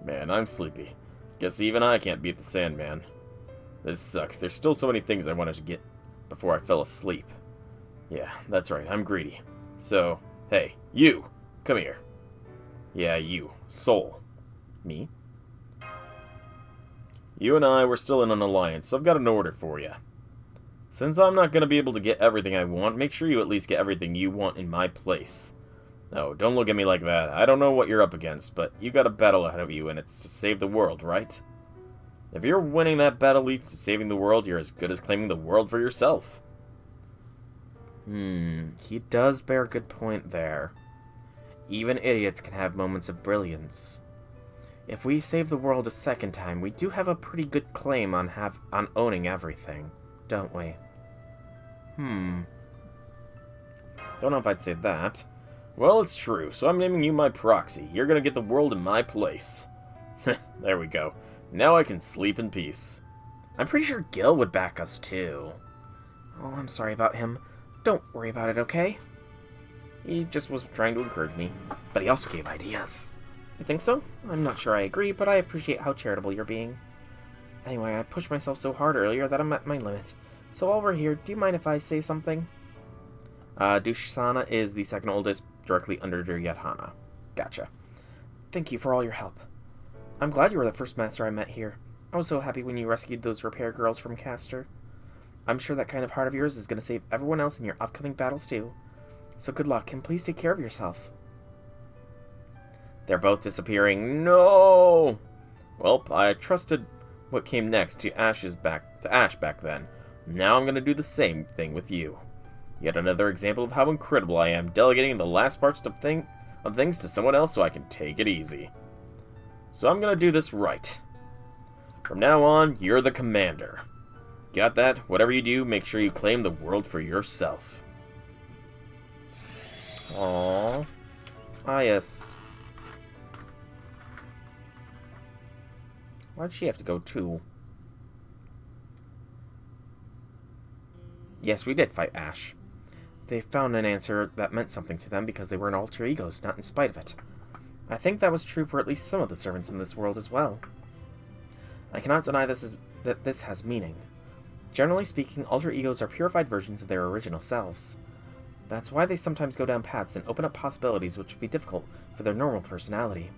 Man, I'm sleepy. Guess even I can't beat the Sandman. This sucks. There's still so many things I wanted to get before I fell asleep. Yeah, that's right. I'm greedy. So, hey, you! Come here. Yeah, you. Soul. Me? You and I were still in an alliance, so I've got an order for you. Since I'm not going to be able to get everything I want, make sure you at least get everything you want in my place. No, don't look at me like that. I don't know what you're up against, but you got a battle ahead of you, and it's to save the world, right? If you're winning that battle leads to saving the world, you're as good as claiming the world for yourself. He does bear a good point there. Even idiots can have moments of brilliance. If we save the world a second time, we do have a pretty good claim on owning everything, don't we? Don't know if I'd say that. Well, it's true, so I'm naming you my proxy. You're gonna get the world in my place. There we go. Now I can sleep in peace. I'm pretty sure Gil would back us, too. Oh, I'm sorry about him. Don't worry about it, okay? He just was trying to encourage me, but he also gave ideas. You think so? I'm not sure I agree, but I appreciate how charitable you're being. Anyway, I pushed myself so hard earlier that I'm at my limit. So while we're here, do you mind if I say something? Dushana is the second oldest, directly under Duryodhana. Gotcha. Thank you for all your help. I'm glad you were the first master I met here. I was so happy when you rescued those repair girls from Castor. I'm sure that kind of heart of yours is going to save everyone else in your upcoming battles too. So good luck, and please take care of yourself. They're both disappearing. No! Well, I trusted what came next to Ash back then. Now I'm going to do the same thing with you. Yet another example of how incredible I am, delegating the last parts of things to someone else so I can take it easy. So I'm going to do this right. From now on, you're the commander. Got that? Whatever you do, make sure you claim the world for yourself. Aww. Ah, yes. Why'd she have to go too? Yes, we did fight Ash. They found an answer that meant something to them because they were in alter egos, not in spite of it. I think that was true for at least some of the servants in this world as well. I cannot deny that this has meaning. Generally speaking, alter egos are purified versions of their original selves. That's why they sometimes go down paths and open up possibilities which would be difficult for their normal personality.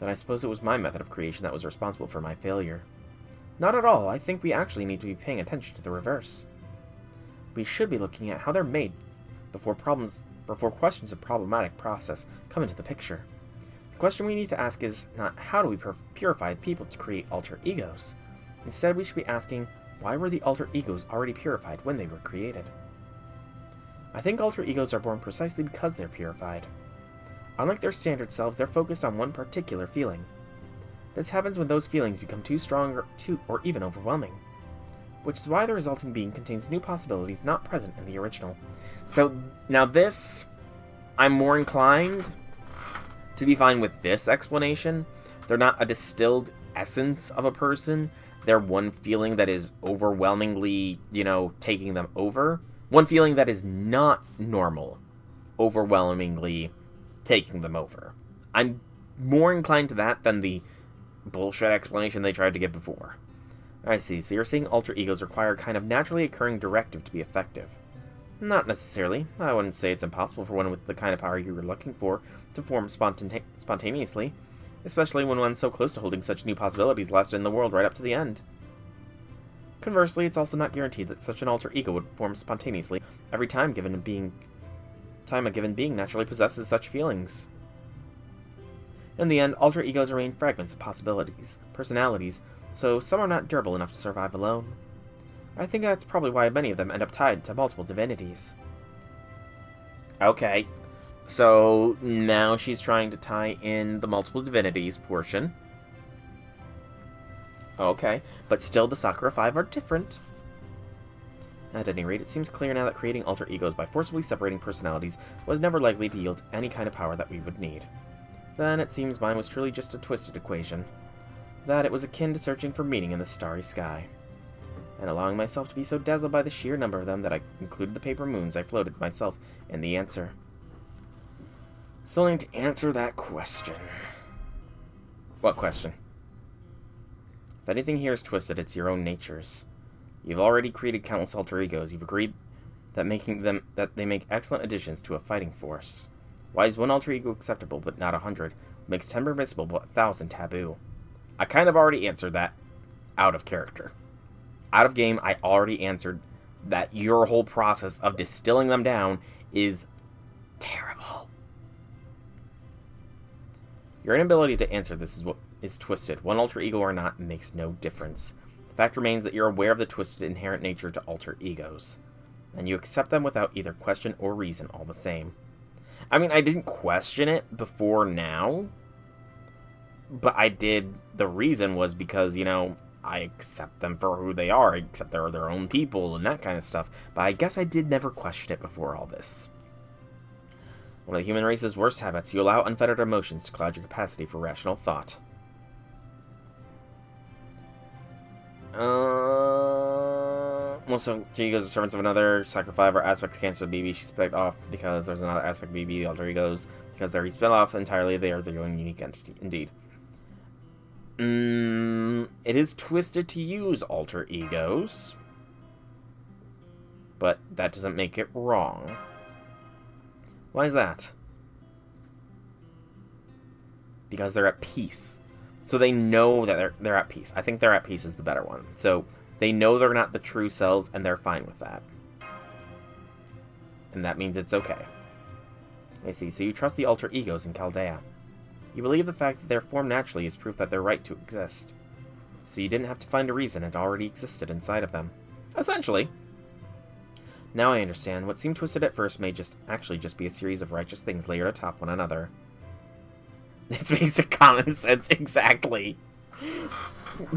Then I suppose it was my method of creation that was responsible for my failure. Not at all. I think we actually need to be paying attention to the reverse. We should be looking at how they're made before questions of problematic process come into the picture. The question we need to ask is not how do we purify people to create alter egos. Instead, we should be asking why were the alter egos already purified when they were created. I think alter egos are born precisely because they're purified. Unlike their standard selves, they're focused on one particular feeling. This happens when those feelings become too strong or even overwhelming, which is why the resulting being contains new possibilities not present in the original. So, now this, I'm more inclined to be fine with this explanation. They're not a distilled essence of a person. They're one feeling that is overwhelmingly, taking them over. One feeling that is not normal, overwhelmingly taking them over. I'm more inclined to that than the bullshit explanation they tried to give before. I see, so you're saying alter egos require a kind of naturally occurring directive to be effective. Not necessarily. I wouldn't say it's impossible for one with the kind of power you were looking for to form spontaneously, especially when one so close to holding such new possibilities lasted in the world right up to the end. Conversely, it's also not guaranteed that such an alter ego would form spontaneously every time a given being naturally possesses such feelings. In the end, alter egos remain fragments of personalities, so some are not durable enough to survive alone. I think that's probably why many of them end up tied to multiple divinities. Okay, so now she's trying to tie in the multiple divinities portion. Okay, but still the Sakura 5 are different. At any rate, it seems clear now that creating alter egos by forcibly separating personalities was never likely to yield any kind of power that we would need. Then it seems mine was truly just a twisted equation. That it was akin to searching for meaning in the starry sky. And allowing myself to be so dazzled by the sheer number of them that I included the paper moons, I floated myself in the answer. Still need to answer that question. What question? If anything here is twisted, it's your own natures. You've already created countless alter egos. You've agreed that they make excellent additions to a fighting force. Why is one alter ego acceptable but not 100? What makes 10 permissible but 1,000 taboo? I kind of already answered that out of character. Out of game, I already answered that your whole process of distilling them down is terrible. Your inability to answer this is what is twisted. One alter ego or not makes no difference. The fact remains that you're aware of the twisted inherent nature to alter egos, and you accept them without either question or reason all the same. I mean, I didn't question it before now, but I did. The reason was because, I accept them for who they are. I accept they're their own people and that kind of stuff. But I guess I did never question it before all this. One of the human race's worst habits, you allow unfettered emotions to cloud your capacity for rational thought. Most of egos are servants of another. Sakura 5 are aspects canceled BB. She split off because there's another aspect BB, the alter egos. Because they're split off entirely, they are their own unique entity. Indeed. It is twisted to use alter egos, but that doesn't make it wrong. Why is that? Because they're at peace. So they know that they're at peace. I think they're at peace is the better one. So they know they're not the true selves, and they're fine with that. And that means it's okay. I see. So you trust the alter egos in Chaldea. You believe the fact that they're formed naturally is proof that they're right to exist. So you didn't have to find a reason, it already existed inside of them. Essentially. Now I understand. What seemed twisted at first may actually just be a series of righteous things layered atop one another. It's basic common sense, exactly.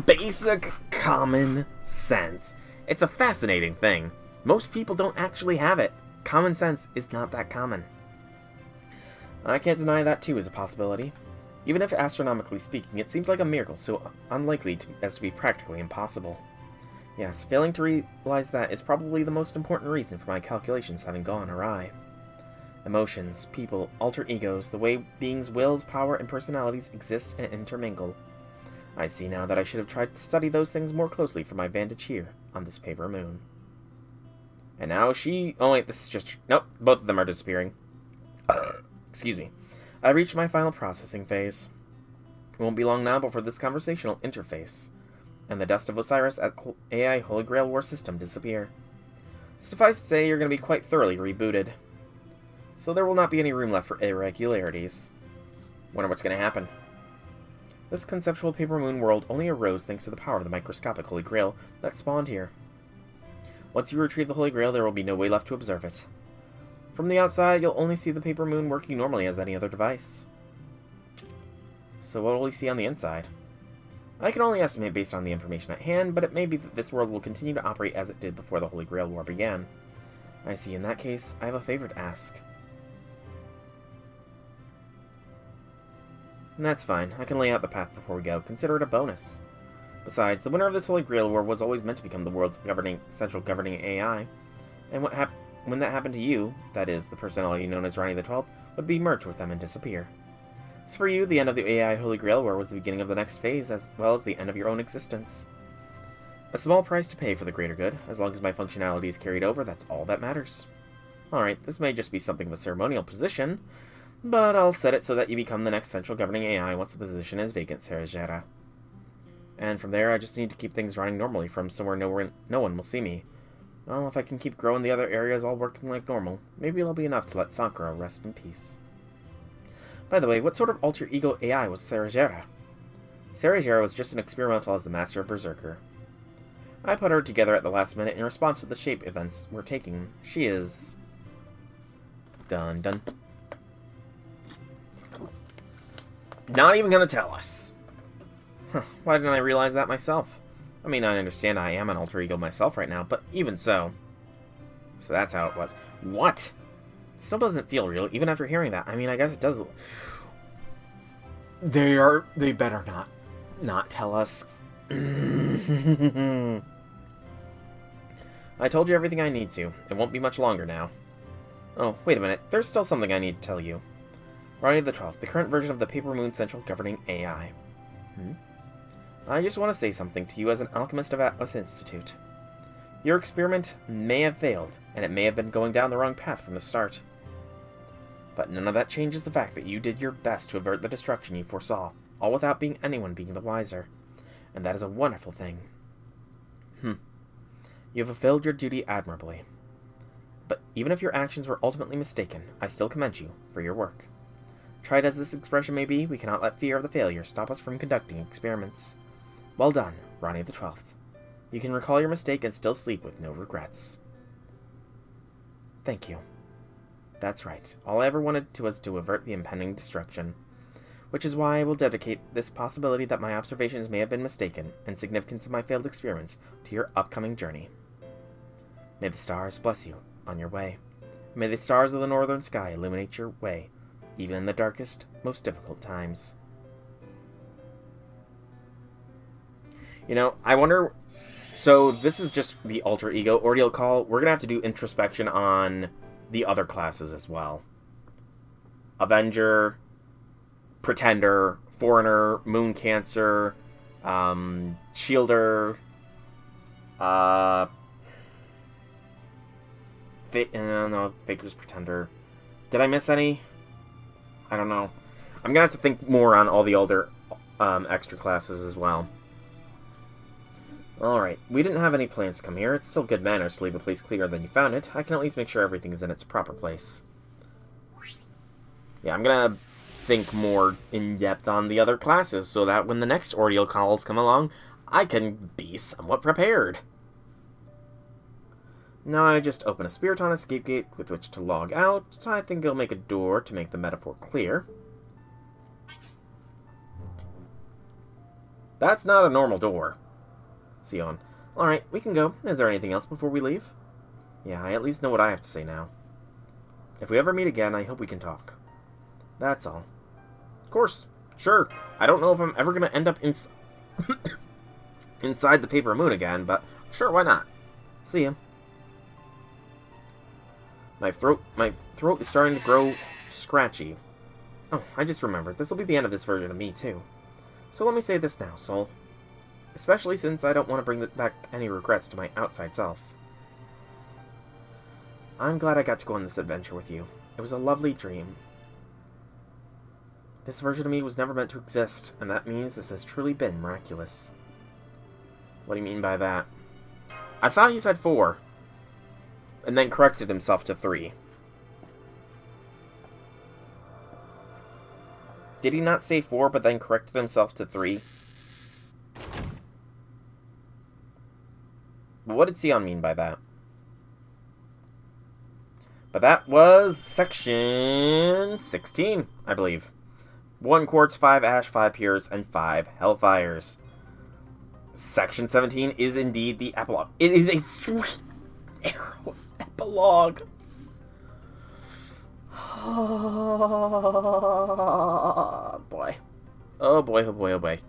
Basic common sense. It's a fascinating thing. Most people don't actually have it. Common sense is not that common. I can't deny that too is a possibility. Even if astronomically speaking, it seems like a miracle so unlikely as to be practically impossible. Yes, failing to realize that is probably the most important reason for my calculations having gone awry. Emotions, people, alter egos, the way beings' wills, power, and personalities exist and intermingle. I see now that I should have tried to study those things more closely from my vantage here on this paper moon. And now oh wait, this is just... Nope, both of them are disappearing. Excuse me. I've reached my final processing phase. It won't be long now before this conversational interface and the dust of Osiris at AI Holy Grail War system disappear. Suffice to say, you're going to be quite thoroughly rebooted. So there will not be any room left for irregularities. Wonder what's going to happen. This conceptual paper moon world only arose thanks to the power of the microscopic Holy Grail that spawned here. Once you retrieve the Holy Grail, there will be no way left to observe it. From the outside, you'll only see the paper moon working normally as any other device. So what will we see on the inside? I can only estimate based on the information at hand, but it may be that this world will continue to operate as it did before the Holy Grail War began. I see. In that case, I have a favor to ask. And that's fine. I can lay out the path before we go. Consider it a bonus. Besides, the winner of this Holy Grail War was always meant to become the world's central governing AI. And when that happened to you, that is, the personality known as Ronnie the 12th, would be merged with them and disappear. So for you, the end of the AI Holy Grail War was the beginning of the next phase, as well as the end of your own existence. A small price to pay for the greater good. As long as my functionality is carried over, that's all that matters. Alright, this may just be something of a ceremonial position, but I'll set it so that you become the next central governing AI once the position is vacant, Sarajera. And from there, I just need to keep things running normally from somewhere no one will see me. Well, if I can keep growing the other areas all working like normal, maybe it'll be enough to let Sakura rest in peace. By the way, what sort of alter ego AI was Sarajera? Sarajera was just an experimental as the master of Berserker. I put her together at the last minute in response to the shape events we're taking. She is... Dun dun. Not even gonna tell us. Huh, why didn't I realize that myself? I mean, I understand I am an alter ego myself right now, but even so. So that's how it was. What? It still doesn't feel real, even after hearing that. I mean, I guess it does... They better not tell us. I told you everything I need to. It won't be much longer now. Oh, wait a minute. There's still something I need to tell you. Ronnie the 12th, the current version of the Paper Moon Central Governing AI. I just want to say something to you as an alchemist of Atlas Institute. Your experiment may have failed, and it may have been going down the wrong path from the start. But none of that changes the fact that you did your best to avert the destruction you foresaw, all without anyone being the wiser. And that is a wonderful thing. You have fulfilled your duty admirably. But even if your actions were ultimately mistaken, I still commend you for your work. Tried as this expression may be, we cannot let fear of the failure stop us from conducting experiments. Well done, Ronnie the 12th. You can recall your mistake and still sleep with no regrets. Thank you. That's right. All I ever wanted was to avert the impending destruction. Which is why I will dedicate this possibility that my observations may have been mistaken and significance of my failed experiments to your upcoming journey. May the stars bless you on your way. May the stars of the northern sky illuminate your way, even in the darkest, most difficult times. You know, I wonder... So, this is just the alter ego Ordeal Call. We're gonna have to do introspection on the other classes as well. Avenger, Pretender, Foreigner, Moon Cancer, Shielder, no, Faker's Pretender. Did I miss any? I don't know. I'm gonna have to think more on all the other extra classes as well. Alright, we didn't have any plans to come here. It's still good manners to leave a place clearer than you found it. I can at least make sure everything is in its proper place. Yeah, I'm gonna think more in-depth on the other classes so that when the next Ordeal Calls come along, I can be somewhat prepared. Now I just open a Spiriton escape gate with which to log out, so I think I'll make a door to make the metaphor clear. That's not a normal door. Sion. Alright, we can go. Is there anything else before we leave? Yeah, I at least know what I have to say now. If we ever meet again, I hope we can talk. That's all. Of course. Sure. I don't know if I'm ever going to end up inside the paper moon again, but sure, why not? See ya. My throat is starting to grow scratchy. Oh, I just remembered. This will be the end of this version of me, too. So let me say this now, Soul. Especially since I don't want to bring back any regrets to my outside self. I'm glad I got to go on this adventure with you. It was a lovely dream. This version of me was never meant to exist, and that means this has truly been miraculous. What do you mean by that? I thought he said 4. And then corrected himself to 3. Did he not say 4, but then corrected himself to 3? But what did Sion mean by that? But that was section 16, I believe. 1 quartz, 5 ash, 5 pures, and 5 hellfires. Section 17 is indeed the epilogue. It is a 3-arrow epilogue. Oh, boy. Oh, boy, oh, boy, oh, boy.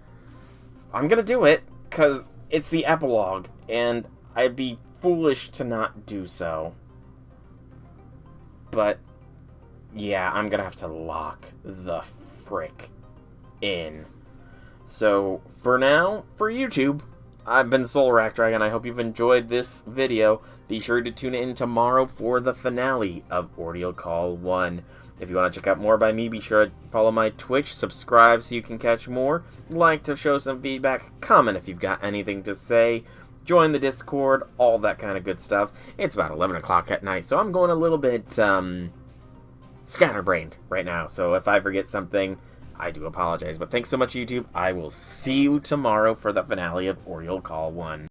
I'm gonna do it, because it's the epilogue, and I'd be foolish to not do so. But, yeah, I'm gonna have to lock the frick in. So, for now, for YouTube, I've been Soulrack Dragon. I hope you've enjoyed this video. Be sure to tune in tomorrow for the finale of Ordeal Call 1. If you want to check out more by me, be sure to follow my Twitch, subscribe so you can catch more, like to show some feedback, comment if you've got anything to say, join the Discord, all that kind of good stuff. It's about 11 o'clock at night, so I'm going a little bit, scatterbrained right now. So if I forget something, I do apologize. But thanks so much, YouTube. I will see you tomorrow for the finale of Ordeal Call 1.